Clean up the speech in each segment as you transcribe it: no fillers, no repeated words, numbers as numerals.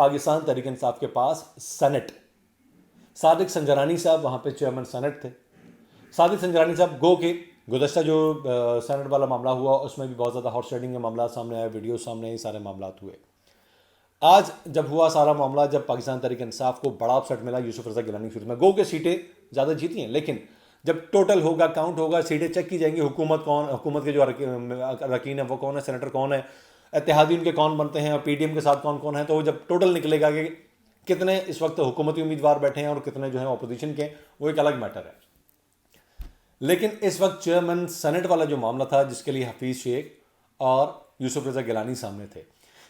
پاکستان تحریک انصاف کے پاس سینٹ، صادق سنجرانی صاحب وہاں پہ چیئرمین سینٹ تھے. صادق سنجرانی صاحب گو کہ گزشتہ جو سینٹ والا معاملہ ہوا اس میں بھی بہت زیادہ ہارس ریڈنگ کے معاملات سامنے آئے، ویڈیوز سامنے آئے، سارے معاملات ہوئے. آج جب ہوا سارا معاملہ، جب پاکستان تحریک انصاف کو بڑا اپسٹ ملا یوسف رضا گیلانی کی صورت میں، گو کہ سیٹیں زیادہ جیتی ہیں، لیکن جب ٹوٹل ہوگا، کاؤنٹ ہوگا، سیٹیں چیک کی جائیں گی، حکومت کے جو اراکین ہیں وہ کون ہے، سینیٹر کون ہے، اتحادی ان کے کون بنتے ہیں، اور پی ڈی ایم کے ساتھ کون کون ہے، تو جب ٹوٹل نکلے گا کہ کتنے اس وقت حکومتی امیدوار بیٹھے ہیں اور کتنے جو ہیں اپوزیشن کے، وہ ایک الگ میٹر ہے. لیکن اس وقت چیئرمین سینٹ والا جو معاملہ تھا جس کے لیے حفیظ شیخ اور یوسف رضا گیلانی سامنے تھے،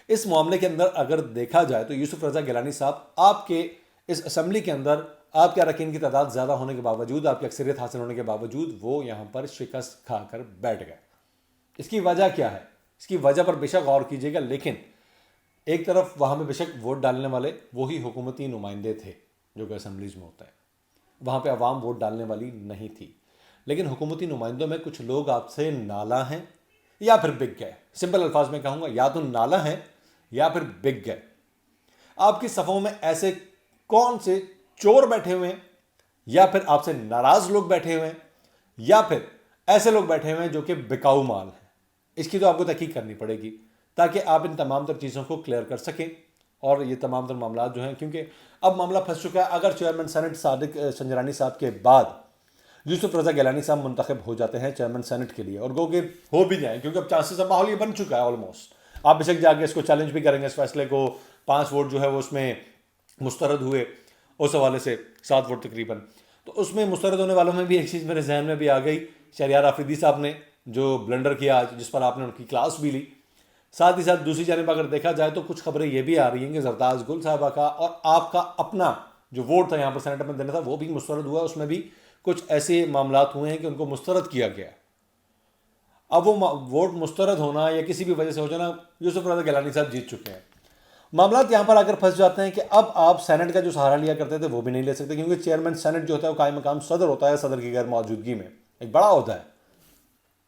اس معاملے کے اندر اگر دیکھا جائے تو یوسف رضا گیلانی صاحب آپ کے اس اسمبلی کے اندر آپ کے اراکین کی تعداد زیادہ ہونے کے باوجود، آپ کی اکثریت حاصل ہونے کے باوجود وہ یہاں پر شکست کھا کر بیٹھ گئے. اس کی وجہ کیا ہے؟ اس کی وجہ پر بے شک غور کیجیے گا، لیکن ایک طرف وہاں پہ بے شک ووٹ ڈالنے والے وہی حکومتی نمائندے تھے جو کہ اسمبلیز میں ہوتا ہے، وہاں پہ عوام ووٹ ڈالنے والی نہیں تھی. لیکن حکومتی نمائندوں میں کچھ لوگ آپ سے نالاں ہیں یا پھر بک گئے. سمپل الفاظ میں کہوں گا، یا تو نالاں ہیں یا پھر بک گئے. آپ کی صفوں میں ایسے کون سے چور بیٹھے ہوئے ہیں، یا پھر آپ سے ناراض لوگ بیٹھے ہوئے ہیں، یا پھر ایسے لوگ بیٹھے ہوئے ہیں جو کہ بکاؤ مال ہیں. اس کی تو آپ کو تحقیق کرنی پڑے گی تاکہ آپ ان تمام تر چیزوں کو کلیئر کر سکیں. اور یہ تمام تر معاملات جو ہیں، کیونکہ اب معاملہ پھنس چکا ہے. اگر چیئرمین سینٹ صادق سنجرانی صاحب کے بعد یوسف رضا گیلانی صاحب منتخب ہو جاتے ہیں چیئرمین سینٹ کے لیے، اور گو کہ ہو بھی جائیں، کیونکہ اب چانسز، اب ماحول یہ بن چکا ہے آلموسٹ. آپ بے شک جا کے اس کو چیلنج بھی کریں گے، اس فیصلے کو. 5 ووٹ جو ہے وہ اس میں مسترد ہوئے، اس حوالے سے 7 ووٹ تقریباً. تو اس میں مسترد ہونے والوں میں بھی ایک چیز میرے ذہن میں بھی آ گئی، شہریار آفریدی صاحب نے جو بلنڈر کیا آج، جس پر آپ نے ان کی کلاس بھی لی. ساتھ ہی ساتھ دوسری جانب اگر دیکھا جائے تو کچھ خبریں یہ بھی آ رہی ہیں کہ زرداز گل صاحبہ کا اور آپ کا اپنا جو ووٹ تھا یہاں پر سینٹ میں دینا تھا وہ بھی مسترد ہوا. اس میں بھی کچھ ایسے معاملات ہوئے ہیں کہ ان کو مسترد کیا گیا. اب وہ ووٹ مسترد ہونا یا کسی بھی وجہ سے ہو جانا، یوسف رضا گیلانی صاحب جیت چکے ہیں. معاملات یہاں پر اگر پھنس جاتے ہیں کہ اب آپ سینٹ کا جو سہارا لیا کرتے تھے وہ بھی نہیں لے سکتے، کیونکہ چیئرمین سینٹ جو ہوتا ہے وہ قائم مقام صدر ہوتا ہے. صدر کی غیر موجودگی میں ایک بڑا عہدہ ہے،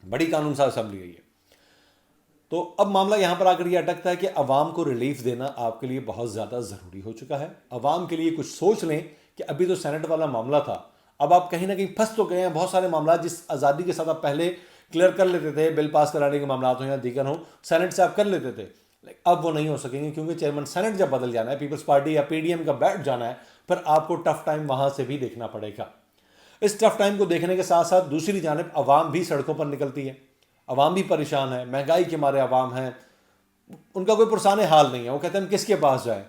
بڑی قانون ساز اسمبلی ہے یہ. تو اب معاملہ یہاں پر آ کر یہ اٹکتا ہے کہ عوام کو ریلیف دینا آپ کے لیے بہت زیادہ ضروری ہو چکا ہے. عوام کے لیے کچھ سوچ لیں کہ ابھی تو سینٹ والا معاملہ تھا، اب آپ کہیں نہ کہیں پھنس تو گئے ہیں. بہت سارے معاملات جس آزادی کے ساتھ آپ پہلے کلیئر کر لیتے تھے، بل پاس کرانے کے معاملات ہوں یا دیگر ہوں، سینٹ سے آپ کر لیتے تھے، اب وہ نہیں ہو سکیں گے، کیونکہ چیئرمین سینٹ جب بدل جانا ہے، پیپلز پارٹی یا پی ڈی ایم کا بیٹھ جانا ہے، پھر آپ کو ٹف ٹائم وہاں سے بھی دیکھنا پڑے گا. اس ٹف ٹائم کو دیکھنے کے ساتھ ساتھ دوسری جانب عوام بھی سڑکوں پر نکلتی ہے، عوام بھی پریشان ہے، مہنگائی کے مارے عوام ہیں، ان کا کوئی پرسان حال نہیں ہے. وہ کہتے ہیں ہم کس کے پاس جائیں،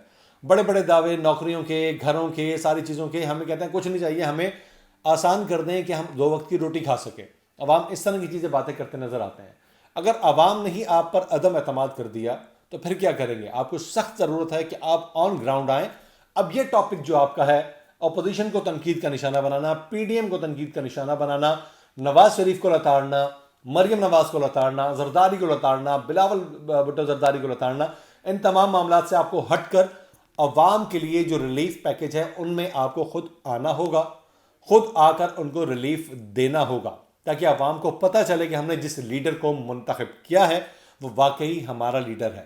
بڑے بڑے دعوے نوکریوں کے، گھروں کے، ساری چیزوں کے. ہمیں کہتے ہیں کچھ نہیں چاہیے، ہمیں آسان کر دیں کہ ہم 2 وقت کی روٹی کھا سکیں. عوام اس طرح کی چیزیں باتیں کرتے نظر آتے ہیں. اگر عوام نے ہی آپ پر عدم اعتماد کر دیا تو پھر کیا کریں گے؟ آپ کو سخت ضرورت ہے کہ آپ آن گراؤنڈ آئیں. اب یہ ٹاپک جو آپ کا ہے، اپوزیشن کو تنقید کا نشانہ بنانا، پی ڈی ایم کو تنقید کا نشانہ بنانا، نواز شریف کو لتاڑنا، مریم نواز کو لتاڑنا، زرداری کو لتاڑنا، بلاول بھٹو زرداری کو لتاڑنا، ان تمام معاملات سے آپ کو ہٹ کر عوام کے لیے جو ریلیف پیکج ہے ان میں آپ کو خود آنا ہوگا، خود آ کر ان کو ریلیف دینا ہوگا، تاکہ عوام کو پتہ چلے کہ ہم نے جس لیڈر کو منتخب کیا ہے وہ واقعی ہمارا لیڈر ہے،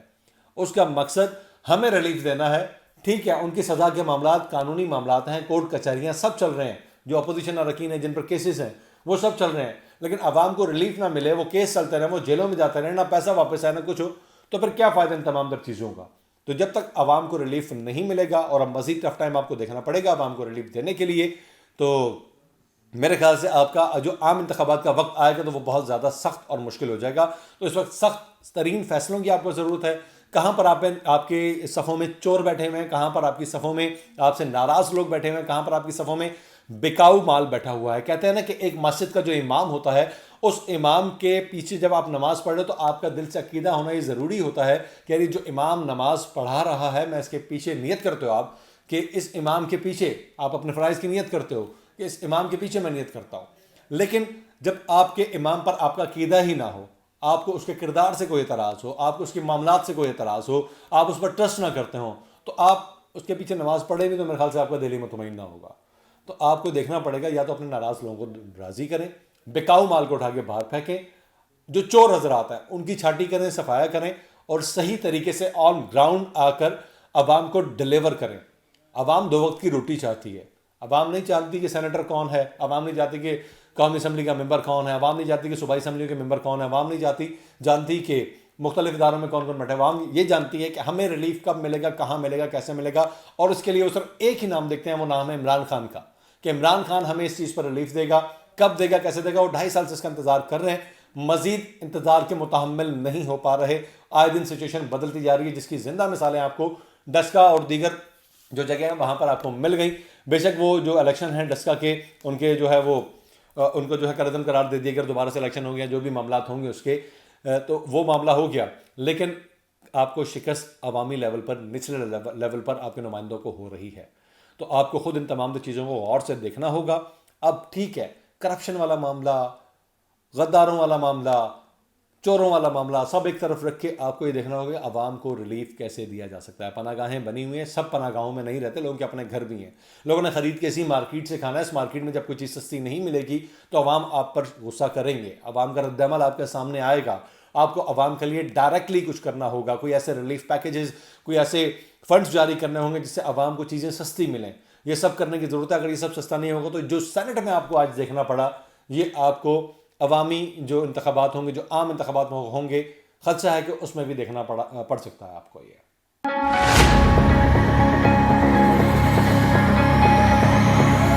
اس کا مقصد ہمیں ریلیف دینا ہے. ٹھیک ہے، ان کی سزا کے معاملات قانونی معاملات ہیں، کورٹ کچہریاں سب چل رہے ہیں، جو اپوزیشن اراکین ہیں جن پر کیسز ہیں وہ سب چل رہے ہیں، لیکن عوام کو ریلیف نہ ملے، وہ کیس چلتے رہے، وہ جیلوں میں جاتے رہے، نہ پیسہ واپس آئے، نہ کچھ ہو، تو پھر کیا فائدہ ان تمام تر چیزوں کا؟ تو جب تک عوام کو ریلیف نہیں ملے گا، اور اب مزید ٹف ٹائم آپ کو دیکھنا پڑے گا عوام کو ریلیف دینے کے لیے، تو میرے خیال سے آپ کا جو عام انتخابات کا وقت آئے گا تو وہ بہت زیادہ سخت اور مشکل ہو جائے گا. تو اس وقت سخت ترین فیصلوں کی آپ کو ضرورت ہے. کہاں پر آپ کے صفوں میں چور بیٹھے ہوئے ہیں، کہاں پر آپ کی صفوں میں آپ سے ناراض لوگ بیٹھے ہوئے ہیں، کہاں پر آپ کی صفوں میں بکاؤ مال بیٹھا ہوا ہے. کہتے ہیں نا کہ ایک مسجد کا جو امام ہوتا ہے، اس امام کے پیچھے جب آپ نماز پڑھ رہے ہو تو آپ کا دل سے عقیدہ ہونا یہ ضروری ہوتا ہے کہ یعنی جو امام نماز پڑھا رہا ہے، میں اس کے پیچھے نیت کرتے ہو آپ کہ اس امام کے پیچھے آپ اپنے فرائض کی نیت کرتے ہو کہ اس امام کے پیچھے میں نیت کرتا ہوں. لیکن جب آپ کے امام پر آپ کا عقیدہ ہی نہ ہو، آپ کو اس کے کردار سے کوئی اعتراض ہو، آپ کو اس کے معاملات سے کوئی اعتراض ہو، آپ اس پر ٹرسٹ نہ کرتے ہوں، تو آپ اس کے پیچھے نماز پڑھیں بھی تو میرے خیال سے آپ کا دل ہی مطمئن نہ ہوگا. تو آپ کو دیکھنا پڑے گا، یا تو اپنے ناراض لوگوں کو راضی کریں، بکاؤ مال کو اٹھا کے باہر پھینکیں، جو چور حضرات ہیں ان کی چھاٹی کریں، صفایا کریں، اور صحیح طریقے سے آن گراؤنڈ آ کر عوام کو ڈلیور کریں. عوام 2 وقت کی روٹی چاہتی ہے. عوام نہیں چاہتی کہ سینیٹر کون ہے, عوام نہیں چاہتی کہ قومی اسمبلی کا ممبر کون ہے, عوام نہیں چاہتی کہ صوبائی اسمبلی کے ممبر کون ہے, عوام نہیں جانتی کہ مختلف اداروں میں کون کون بیٹھے. عوام یہ جانتی ہے کہ ہمیں ریلیف کب ملے گا, کہاں ملے گا, کیسے ملے گا, اور اس کے لیے وہ صرف ایک ہی نام دیکھتے ہیں, وہ نام ہے عمران خان کا, کہ عمران خان ہمیں اس چیز پر ریلیف دے گا, کب دے گا, کیسے دے گا. وہ 2.5 سال سے اس کا انتظار کر رہے ہیں, مزید انتظار کے متحمل نہیں ہو پا رہے. آئے دن سچویشن بدلتی جا رہی ہے, جس کی زندہ مثالیں آپ کو ڈسکا اور دیگر جو جگہ ہیں وہاں پر آپ کو مل گئیں. بے شک وہ جو الیکشن ہیں ڈسکا کے, ان کے جو ہے وہ ان کو جو ہے قرعدم قرار دے دیا, اگر دوبارہ سے الیکشن ہو گیا, جو بھی معاملات ہوں گے اس کے, تو وہ معاملہ ہو گیا. لیکن آپ کو شکست عوامی لیول پر, نچلے لیول پر آپ کے نمائندوں کو ہو رہی ہے. تو آپ کو خود ان تمام چیزوں کو غور سے دیکھنا ہوگا. اب ٹھیک ہے, کرپشن والا معاملہ, غداروں والا معاملہ, چوروں والا معاملہ سب ایک طرف رکھ کے آپ کو یہ دیکھنا ہوگا عوام کو ریلیف کیسے دیا جا سکتا ہے. پناہ گاہیں بنی ہوئی ہیں, سب پناہ گاہوں میں نہیں رہتے, لوگوں کے اپنے گھر بھی ہیں, لوگوں نے خرید کے اسی مارکیٹ سے کھانا ہے. اس مارکیٹ میں جب کوئی چیز سستی نہیں ملے گی تو عوام آپ پر غصہ کریں گے, عوام کا رد عمل آپ کے سامنے آئے گا. آپ کو عوام کے لیے ڈائریکٹلی کچھ کرنا ہوگا, کوئی ایسے ریلیف پیکیجز, کوئی ایسے فنڈز جاری کرنے ہوں گے جس سے عوام کو چیزیں سستی ملیں. یہ سب کرنے کی ضرورت ہے. اگر یہ سب سستا نہیں ہوگا تو جو سینٹ میں آپ کو آج دیکھنا پڑا, یہ آپ کو عوامی جو انتخابات ہوں گے, جو عام انتخابات ہوں گے, خدشہ ہے کہ اس میں بھی دیکھنا پڑ سکتا ہے آپ کو. یہ